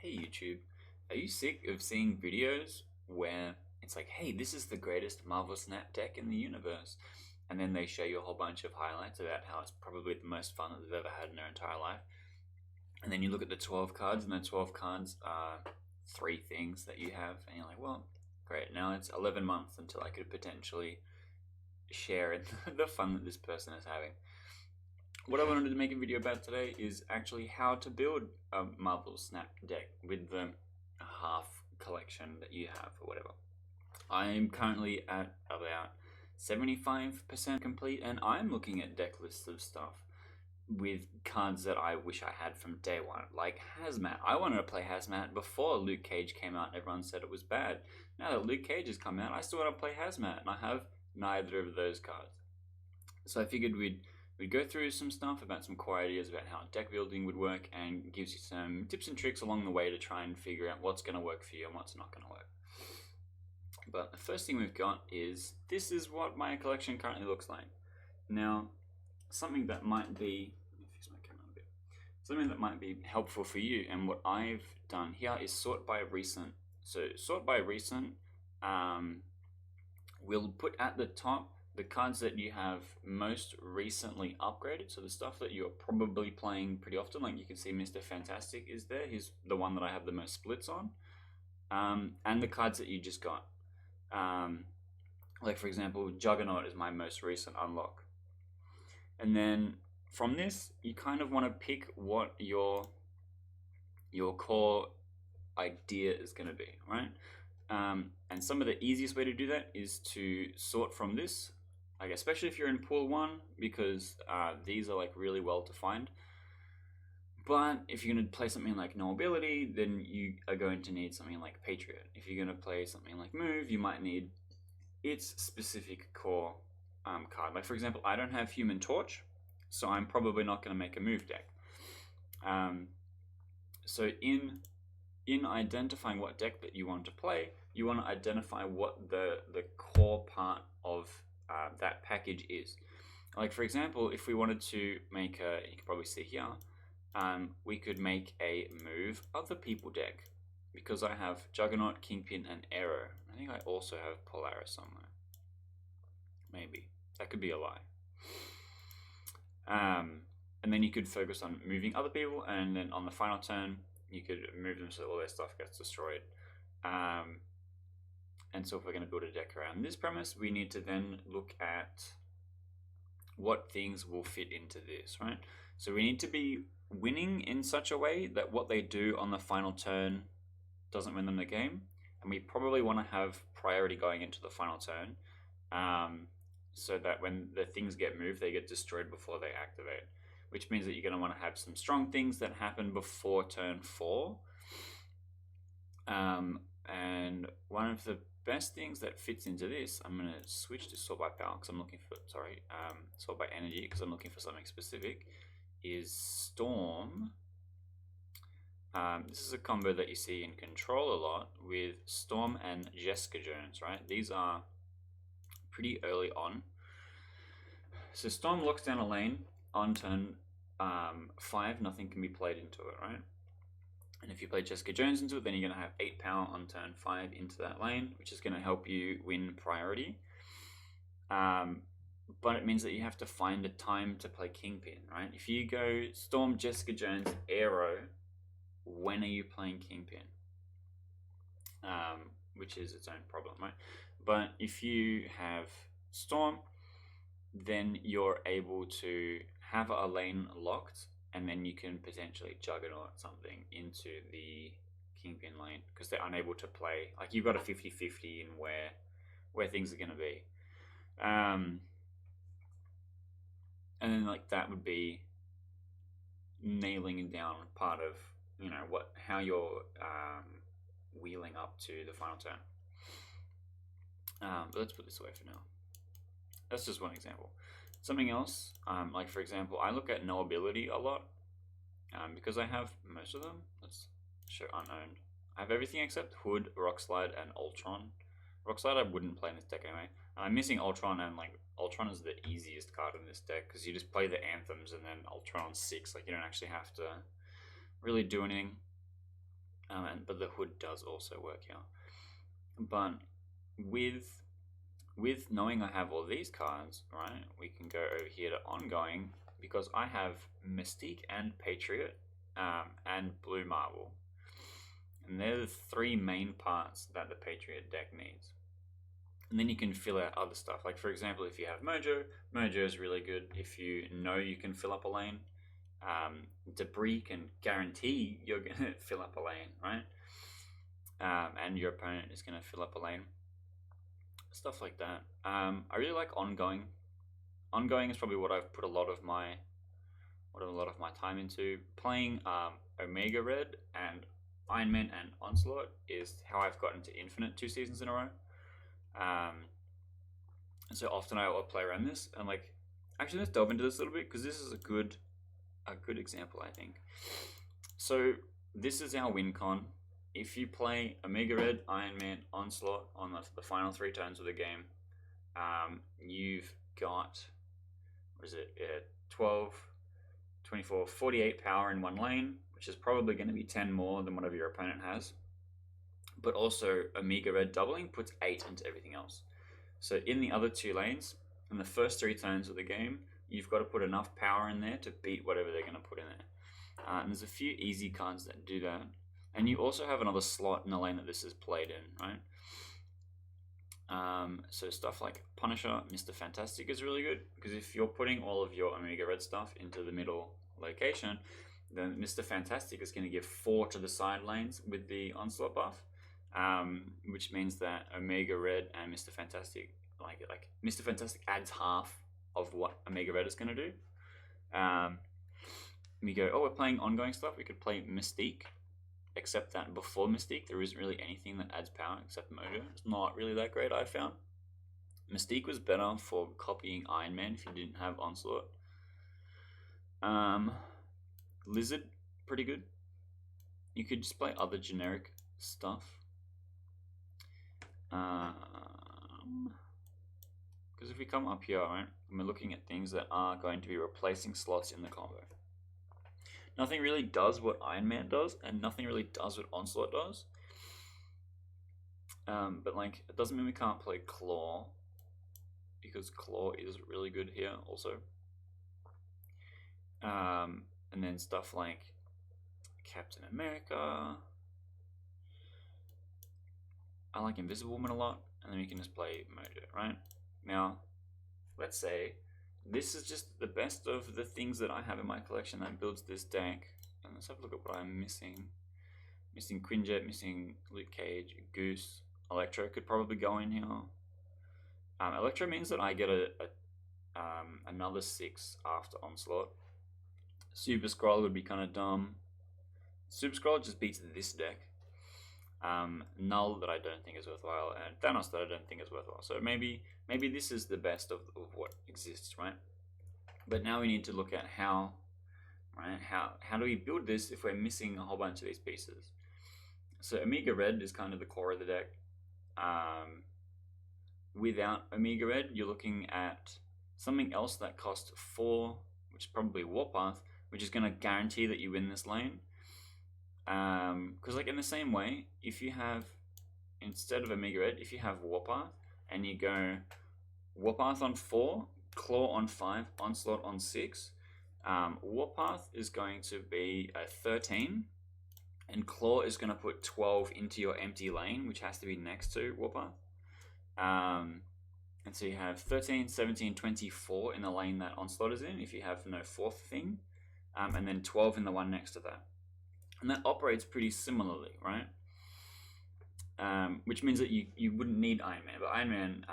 Hey YouTube, are you sick of seeing videos where it's like, hey, this is the greatest Marvel Snap deck in the universe? And then they show you a whole bunch of highlights about how it's probably the most fun that they've ever had in their entire life. And then you look at the 12 cards, and the 12 cards are three things that you have, and you're like, well, great, now it's 11 months until I could potentially share in the fun that this person is having. What I wanted to make a video about today is actually how to build a Marvel Snap deck with the half collection that you have or whatever. I'm currently at about 75% complete, and I'm looking at deck lists of stuff with cards that I wish I had from day one, like Hazmat. I wanted to play Hazmat before Luke Cage came out and everyone said it was bad. Now that Luke Cage has come out, I still want to play Hazmat, and I have neither of those cards. So I figured we'd go through some stuff about some core ideas about how deck building would work, and gives you some tips and tricks along the way to try and figure out what's going to work for you and what's not going to work. But the first thing we've got is, this is what my collection currently looks like. Now, something that might be, let me fix my camera a bit, something that might be helpful for you, and what I've done here is sort by recent. So sort by recent, we'll put at the top the cards that you have most recently upgraded, so the stuff that you're probably playing pretty often. Like you can see Mr. Fantastic is there, he's the one that I have the most splits on, and the cards that you just got. Like for example, Juggernaut is my most recent unlock. And then from this, you kind of want to pick what your core idea is going to be, right? And some of the easiest way to do that is to sort from this, like especially if you're in pool 1, because these are like really well defined. But if you're going to play something like No Ability, then you are going to need something like Patriot. If you're going to play something like Move, you might need its specific core card. Like for example, I don't have Human Torch, so I'm probably not going to make a Move deck. So in identifying what deck that you want to play, you want to identify what the core part of that package is. Like for example, if we wanted to make a, you can probably see here, we could make a Move Other People deck, because I have Juggernaut, Kingpin, and Arrow. I think I also have Polaris somewhere. Maybe. That could be a lie. And then you could focus on moving other people, and then on the final turn, you could move them so all their stuff gets destroyed. And so if we're going to build a deck around this premise, we need to then look at what things will fit into this, right? So we need to be winning in such a way that what they do on the final turn doesn't win them the game. And we probably want to have priority going into the final turn, so that when the things get moved, they get destroyed before they activate. Which means that you're going to want to have some strong things that happen before turn 4. And one of the best things that fits into this, I'm going to switch to sort by power because I'm looking for, sort by energy because I'm looking for something specific, is Storm. This is a combo that you see in Control a lot with Storm and Jessica Jones, right? These are pretty early on. So Storm locks down a lane on turn 5, nothing can be played into it, right? And if you play Jessica Jones into it, then you're going to have 8 power on turn 5 into that lane, which is going to help you win priority. But it means that you have to find a time to play Kingpin, right? If you go Storm, Jessica Jones, Arrow, when are you playing Kingpin? Which is its own problem, right? But if you have Storm, then you're able to have a lane locked, and then you can potentially Juggernaut something into the Kingpin lane, because they're unable to play, like you've got a 50-50 in where things are going to be. And then like that would be nailing down part of, you know, how you're wheeling up to the final turn. But let's put this away for now. That's just one example. Something else, like for example, I look at No Ability a lot, because I have most of them. Let's show unowned. I have everything except Hood, Rockslide, and Ultron. Rockslide I wouldn't play in this deck anyway. And I'm missing Ultron, and like Ultron is the easiest card in this deck because you just play the anthems and then Ultron on 6. Like you don't actually have to really do anything. but the hood does also work here. But with knowing I have all these cards, right, we can go over here to ongoing because I have Mystique and Patriot and Blue Marble. And they're the three main parts that the Patriot deck needs. And then you can fill out other stuff. Like, for example, if you have Mojo, Mojo is really good if you know you can fill up a lane. Debris can guarantee you're going to fill up a lane, right? And your opponent is going to fill up a lane. Stuff like that. I really like ongoing. Ongoing is probably what I've put a lot of my time into. Playing Omega Red and Iron Man and Onslaught is how I've gotten to Infinite 2 seasons in a row. And so often I will play around this, and like, actually let's delve into this a little bit because this is a good example, I think. So this is our win con. If you play Omega Red, Iron Man, Onslaught on the final 3 turns of the game, you've got, what is it, 12, 24, 48 power in one lane, which is probably going to be 10 more than whatever your opponent has. But also Omega Red doubling puts 8 into everything else. So in the other 2 lanes, in the first 3 turns of the game, you've got to put enough power in there to beat whatever they're going to put in there. And there's a few easy cards that do that. And you also have another slot in the lane that this is played in, right? So stuff like Punisher, Mr. Fantastic is really good, because if you're putting all of your Omega Red stuff into the middle location, then Mr. Fantastic is going to give 4 to the side lanes with the Onslaught buff, which means that Omega Red and Mr. Fantastic, like Mr. Fantastic adds half of what Omega Red is going to do. We go, oh, we're playing ongoing stuff, we could play Mystique, except that before Mystique there isn't really anything that adds power except Mojo. It's not really that great, I found. Mystique was better for copying Iron Man if you didn't have Onslaught. Lizard, pretty good. You could just play other generic stuff. Because if we come up here, right, and we're looking at things that are going to be replacing slots in the combo. Nothing really does what Iron Man does, and nothing really does what Onslaught does. But like, it doesn't mean we can't play Claw, because Claw is really good here also. And then stuff like Captain America. I like Invisible Woman a lot, and then we can just play Mojo, right? Now, let's say this is just the best of the things that I have in my collection that builds this deck. And let's have a look at what I'm missing. Missing Quinjet, missing Luke Cage, Goose, Electro could probably go in here. Electro means that I get another 6 after Onslaught. Super Scroll would be kind of dumb. Super Scroll just beats this deck. Null that I don't think is worthwhile, and Thanos that I don't think is worthwhile. So maybe this is the best of what exists, right? But now we need to look at how do we build this if we're missing a whole bunch of these pieces? So Omega Red is kind of the core of the deck. Without Omega Red, you're looking at something else that costs 4, which is probably Warpath, which is going to guarantee that you win this lane. Because like in the same way, if you have, instead of Omega Red, if you have Warpath and you go Warpath on 4, Claw on 5, Onslaught on 6, Warpath is going to be a 13, and Claw is going to put 12 into your empty lane, which has to be next to Warpath. And so you have 13, 17, 24 in the lane that Onslaught is in, if you have no 4th thing, and then 12 in the one next to that. And that operates pretty similarly, right? Which means that you wouldn't need Iron Man, but Iron Man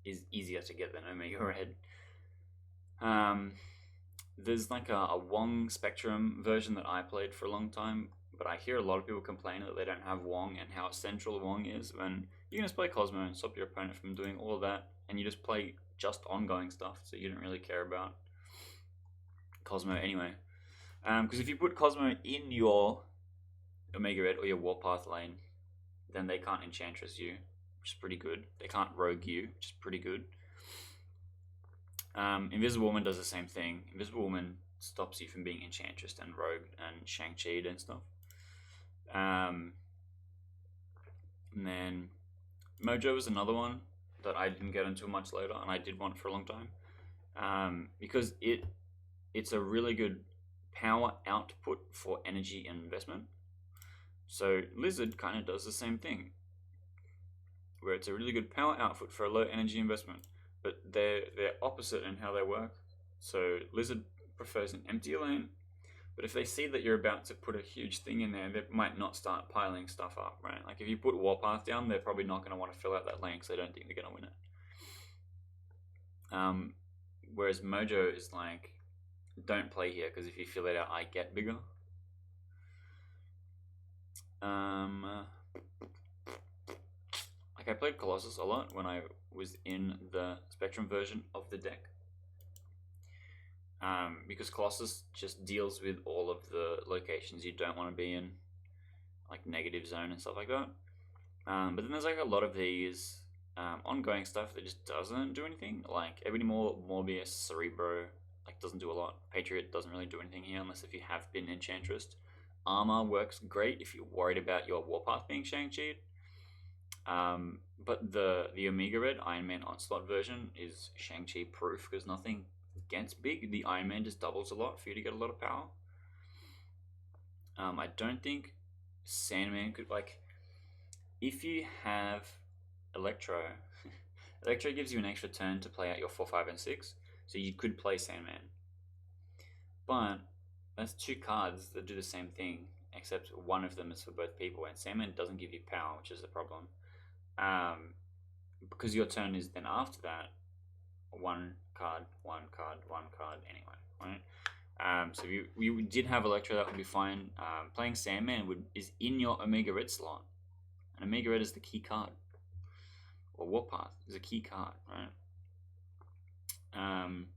is easier to get than Omega Red. There's like a Wong Spectrum version that I played for a long time, but I hear a lot of people complain that they don't have Wong and how essential Wong is, when you can just play Cosmo and stop your opponent from doing all of that, and you just play just ongoing stuff, so you don't really care about Cosmo anyway. Because if you put Cosmo in your Omega Red or your Warpath lane, then they can't Enchantress you, which is pretty good. They can't Rogue you, which is pretty good. Invisible Woman does the same thing. Invisible Woman stops you from being Enchantress and Rogue and Shang-Chi'd and stuff. And then Mojo was another one that I didn't get into much later, and I did want for a long time, because it's a really good power output for energy investment. So Lizard kind of does the same thing, where it's a really good power output for a low energy investment, but they're opposite in how they work. So Lizard prefers an emptier lane, but if they see that you're about to put a huge thing in there, they might not start piling stuff up, right? Like if you put Warpath down, they're probably not going to want to fill out that lane because they don't think they're going to win it. Whereas Mojo is like, don't play here because if you fill it out, I get bigger. Like I played Colossus a lot when I was in the Spectrum version of the deck. Because Colossus just deals with all of the locations you don't want to be in, like negative zone and stuff like that. But then there's like a lot of these ongoing stuff that just doesn't do anything. Like Ebony Morbius, Cerebro, like doesn't do a lot. Patriot doesn't really do anything here unless if you have been Enchantress. Armor works great if you're worried about your Warpath being Shang-Chi'd. But the Omega Red Iron Man Onslaught version is Shang-Chi proof because nothing gets big. The Iron Man just doubles a lot for you to get a lot of power. I don't think Sandman could, like, if you have Electro, Electro gives you an extra turn to play out your 4, 5, and 6, so you could play Sandman. But that's two cards that do the same thing, except one of them is for both people, and Sandman doesn't give you power, which is the problem. Because your turn is then after that, one card anyway, right? So if you did have Electro, that would be fine. Playing Sandman is in your Omega Red slot, and Omega Red is the key card, or Warpath is a key card, right?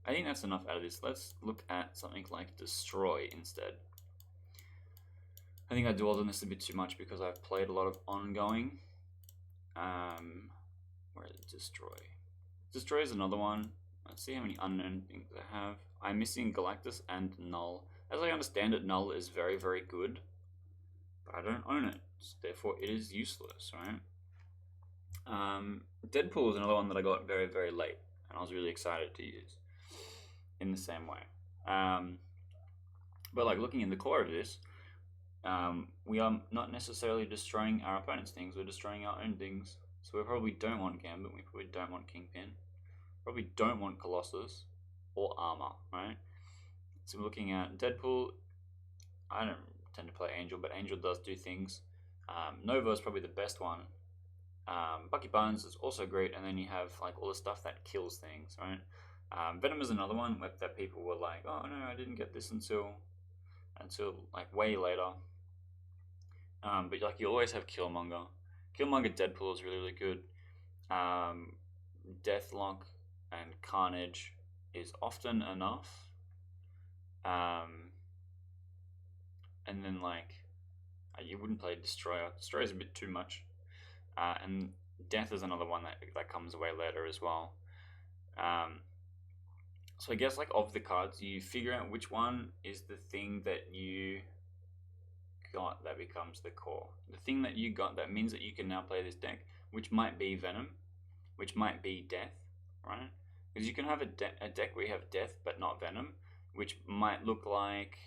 I think that's enough out of this. Let's look at something like Destroy instead. I think I dwelled on this a bit too much because I've played a lot of ongoing. Where is it? Destroy? Destroy is another one. Let's see how many unknown things I have. I'm missing Galactus and Null. As I understand it, Null is very, very good, but I don't own it, so therefore it is useless, right? Deadpool is another one that I got very, very late, and I was really excited to use in the same way. But like looking in the core of this, we are not necessarily destroying our opponent's things, we're destroying our own things. So we probably don't want Gambit, we probably don't want Kingpin, probably don't want Colossus or Armor, right? So we're looking at Deadpool. I don't tend to play Angel, but Angel does do things. Nova is probably the best one. Bucky Barnes is also great, and then you have like all the stuff that kills things, right? Venom is another one that people were like, oh no, I didn't get this until like way later. But like you always have Killmonger. Killmonger Deadpool is really, really good. Deathlock and Carnage is often enough. And then like you wouldn't play Destroyer. Destroyer is a bit too much. And Death is another one that comes away later as well. So I guess like of the cards, you figure out which one is the thing that you got that becomes the core. The thing that you got that means that you can now play this deck, which might be Venom, which might be Death, right? Because you can have a deck where you have Death but not Venom, which might look like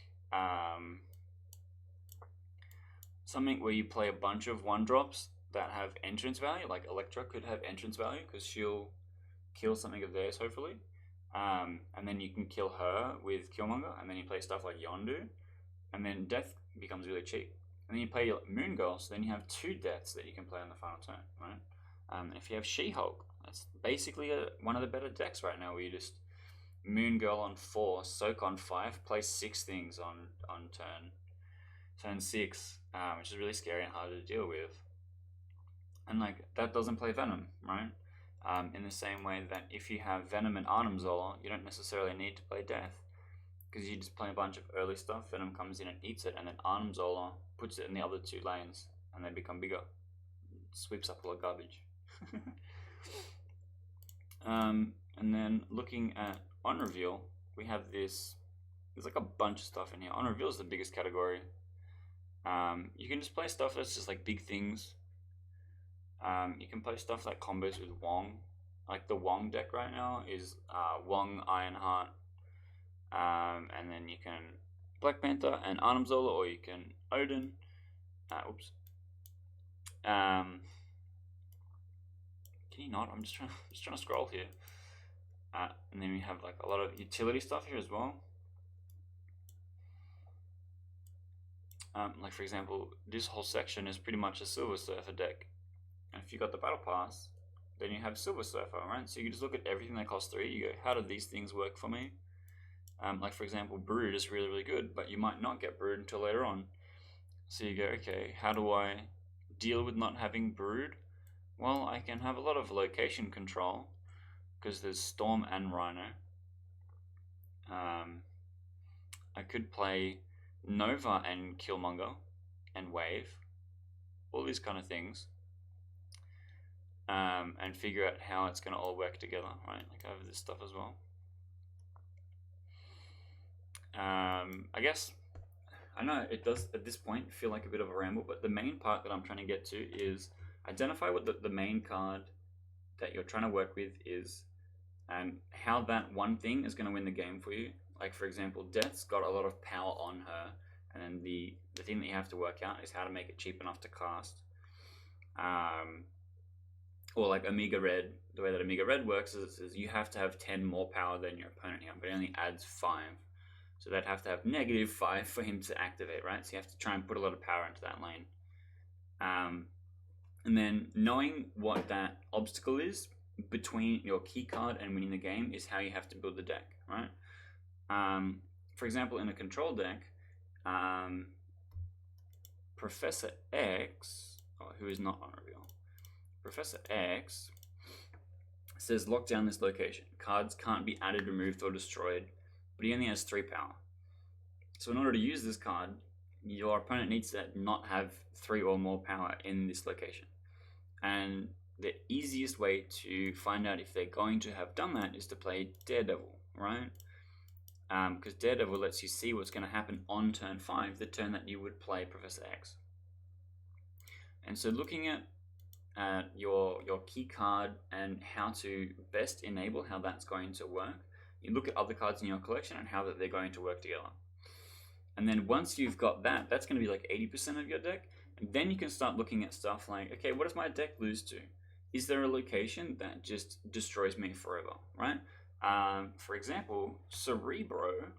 something where you play a bunch of 1-drops that have entrance value, like Elektra could have entrance value because she'll kill something of theirs, hopefully. And then you can kill her with Killmonger, and then you play stuff like Yondu, and then Death becomes really cheap. And then you play Moon Girl, so then you have 2 deaths that you can play on the final turn, right? And if you have She-Hulk, that's basically one of the better decks right now, where you just Moon Girl on 4, Soak on 5, play 6 things on turn 6, which is really scary and hard to deal with. And like that doesn't play Venom, right? In the same way that if you have Venom and Arnim Zola, you don't necessarily need to play Death, because you just play a bunch of early stuff, Venom comes in and eats it, and then Arnim Zola puts it in the other 2 lanes, and they become bigger. Sweeps up all the garbage. And then looking at On Reveal, we have this, there's like a bunch of stuff in here. On Reveal is the biggest category. You can just play stuff that's just like big things. You can play stuff like combos with Wong. Like the Wong deck right now is Wong, Ironheart, and then you can Black Panther and Arnim Zola, or you can Odin. Oops. Can you not? I'm just trying to scroll here. And then we have like a lot of utility stuff here as well. Like for example, this whole section is pretty much a Silver Surfer deck. And if you got the Battle Pass, then you have Silver Surfer, right? So you can just look at everything that costs 3. You go, how do these things work for me? Like for example, Brood is really, really good, but you might not get Brood until later on. So you go, okay, how do I deal with not having Brood? Well, I can have a lot of location control, because there's Storm and Rhino. I could play Nova and Killmonger and Wave, all these kind of things, and figure out how it's going to all work together, right? Like I have this stuff as well. I guess, I know it does at this point feel like a bit of a ramble, but the main part that I'm trying to get to is identify what the main card that you're trying to work with is, and how that one thing is going to win the game for you. Like for example, Death's got a lot of power on her, and then the thing that you have to work out is how to make it cheap enough to cast. Or like Omega Red, the way that Omega Red works is you have to have 10 more power than your opponent here, but it only adds 5. So they'd have to have -5 for him to activate, right? So you have to try and put a lot of power into that lane. And then knowing what that obstacle is between your key card and winning the game is how you have to build the deck, right? For example, in a control deck, Professor X, who is not unreal, Professor X says lock down this location. Cards can't be added, removed, or destroyed, but he only has 3 power. So in order to use this card, your opponent needs to not have 3 or more power in this location. And the easiest way to find out if they're going to have done that is to play Daredevil, right? Because Daredevil lets you see what's going to happen on turn 5, the turn that you would play Professor X. And so looking at your key card and how to best enable how that's going to work, you look at other cards in your collection and how that they're going to work together. And then once you've got that, that's going to be like 80% of your deck. And then you can start looking at stuff like, okay, what does my deck lose to? Is there a location that just destroys me forever, right? For example, Cerebro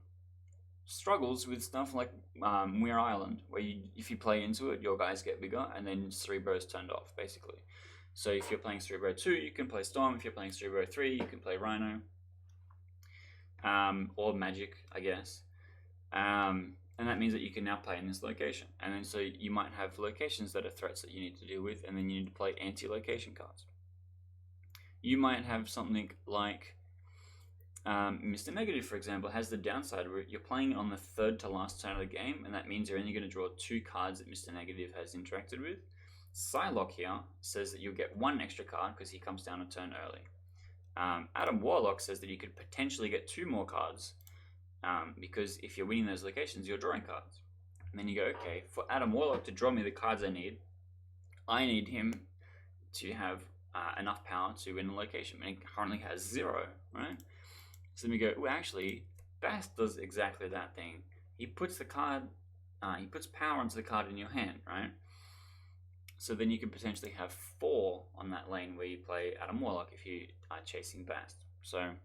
struggles with stuff like Muir Island, where if you play into it, your guys get bigger, and then Cerebro's turned off, basically. So if you're playing Cerebro 2, you can play Storm. If you're playing Cerebro 3, you can play Rhino. Or Magic, I guess. And that means that you can now play in this location. And then so you might have locations that are threats that you need to deal with, and then you need to play anti-location cards. You might have something like Mr. Negative, for example, has the downside where you're playing on the 3rd to last turn of the game, and that means you're only going to draw 2 cards that Mr. Negative has interacted with. Psylocke here says that you'll get 1 extra card because he comes down a turn early. Adam Warlock says that you could potentially get 2 more cards because if you're winning those locations, you're drawing cards. And then you go, okay, for Adam Warlock to draw me the cards I need him to have enough power to win a location. And he currently has 0, right? So then we go, well, actually, Bast does exactly that thing. He puts the card, he puts power onto the card in your hand, right? So then you can potentially have 4 on that lane where you play Adam Warlock if you are chasing Bast. So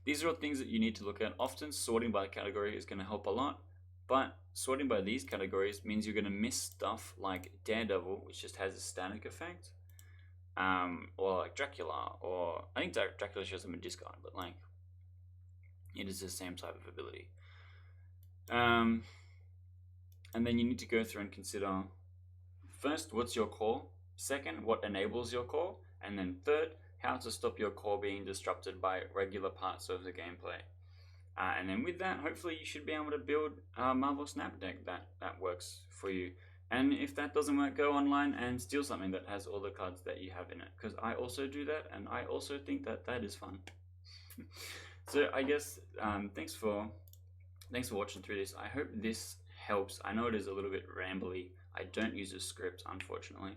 these are all things that you need to look at. Often sorting by category is going to help a lot, but sorting by these categories means you're going to miss stuff like Daredevil, which just has a static effect, or like Dracula, or I think Dracula shows them a discard, but like it is the same type of ability. And then you need to go through and consider, first, what's your core? Second, what enables your core? And then third, how to stop your core being disrupted by regular parts of the gameplay. And then with that, hopefully you should be able to build a Marvel Snap deck that works for you. And if that doesn't work, go online and steal something that has all the cards that you have in it. Because I also do that, and I also think that is fun. So I guess thanks for watching through this. I hope this helps. I know it is a little bit rambly. I don't use a script, unfortunately.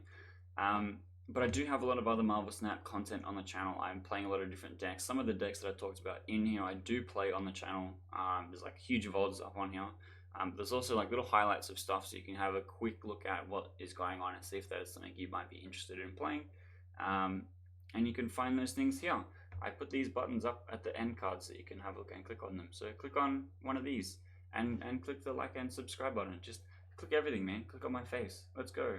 But I do have a lot of other Marvel Snap content on the channel. I'm playing a lot of different decks. Some of the decks that I talked about in here, I do play on the channel. There's like huge VODs up on here. There's also like little highlights of stuff, so you can have a quick look at what is going on and see if that is something you might be interested in playing. And you can find those things here. I put these buttons up at the end cards so you can have a look and click on them. So click on one of these and click the like and subscribe button. Just click everything, man. Click on my face. Let's go.